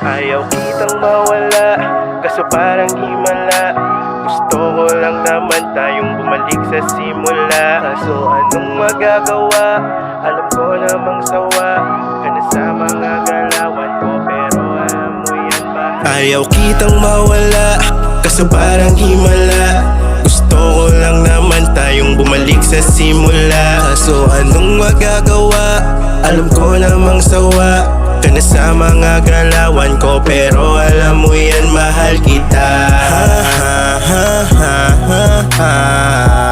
Ayaw kitang mawala, kaso parang himala. Gusto ko lang naman tayong bumalik sa simula. Kaso anong magagawa, alam ko namang sawa ka na sa mga galawan ko, pero alam mo yan ba? Ayaw kitang mawala, kaso parang himala. Gusto ko lang naman tayong bumalik sa simula. Kaso anong magagawa, alam ko namang sawa ka na sa mga galawan ko, pero alam mo yan, mahal kita.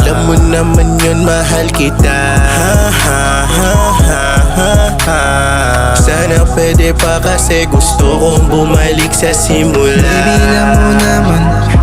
Alam mo naman yun, mahal kita. Sana pwede pa kasi gusto kong bumalik sa simula. Baby, alam mo naman,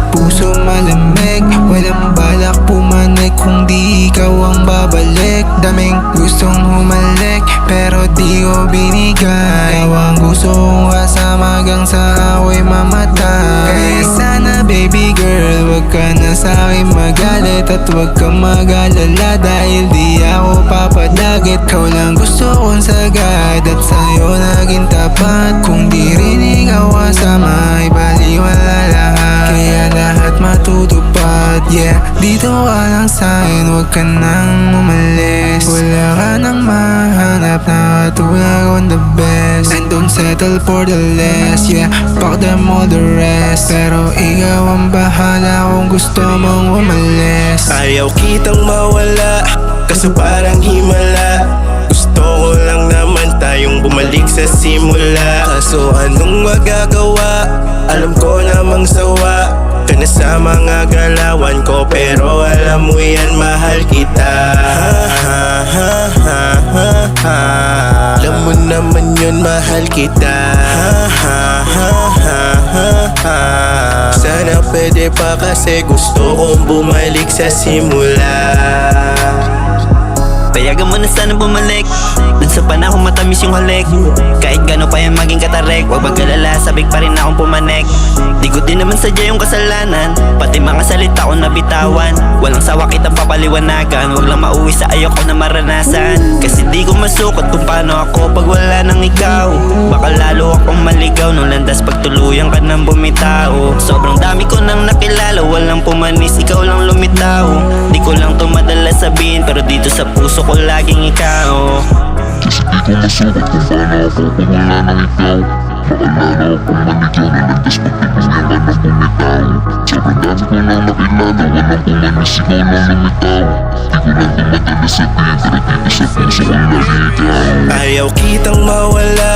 puso malamig, walang balak pumanik kung di ikaw ang babalik. Daming gustong humalik, pero di ko binigay. Ikaw ang gusto kong kasama hanggang sa ako'y mamatay. Kaya sana baby girl, wag ka na sa'kin magalit at wag kang mag-alala, dahil di ako papadagit. Ikaw lang gusto kong sagad at sa'yo naging tapat. Kung di rin ikaw kasama ay baliwala lahat, kaya lahat matutupad. Yeah, dito ka lang sa'kin, wag ka nang umalis. Wala ka nang mahanap na katulad on the best, and don't settle for the less. Yeah, fuck them all the rest, pero ikaw ang bahala kung gusto mong umalis. Ayaw kitang mawala, kaso parang himala. Gusto ko lang naman tayong bumalik sa simula. Kaso anong magagawa, alam ko namang sawa ka na sa mga galawan ko, pero alam mo yan, mahal kita. Alam mo naman yun, mahal kita. Sana pwede pa kasi gusto kong bumalik sa simula. Payagan mo na sana bumalik dun sa panahon matamis yung halik. Kahit gano'n pa yan maging katarek, wag mag-alala, sabik pa rin akong pumanek. Di ko din naman sadya yung kasalanan, pati mga salita ko nabitawan. Walang sawa kitang papaliwanagan, wag lang mauwi sa ayoko na maranasan. Kasi di ko masukot kung paano ako pag wala nang ikaw. Baka lalo akong maligaw nung landas pag tuluyan ka nang bumitaw. Sobrang dami ko nang nakilala, walang pumanis, ikaw lang lumitaw. Di ko lang to madalas sabihin, pero dito sa puso ko laging ikaw. Kasi di ko masukot kung paano ako kung wala nang ikaw. Baka lalo akong maligaw na landas pag tuluyan ka nang bumitaw. Sobrang dami ko nang nakilala, walang pumanis, ikaw lang lumitaw. Di ko lang to madalas sabihin, pero dito sa puso ko laging ikaw. Ayaw kitang mawala,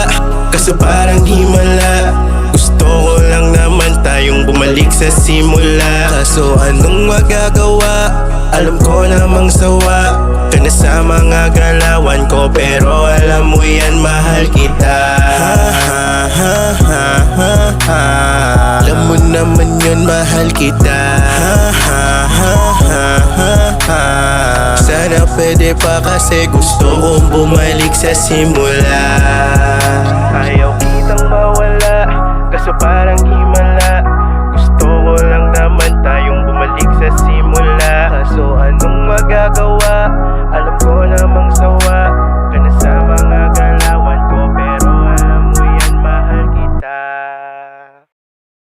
kaso parang himala. Gusto ko lang naman tayong bumalik sa simula. Kaso anong magagawa, alam ko namang sawa ka na sa mga galawan ko, pero alam mo yan, mahal kita. Alam mo naman yun, mahal kita. Sana pwede pa kasi gusto kong bumalik sa simula. Ayaw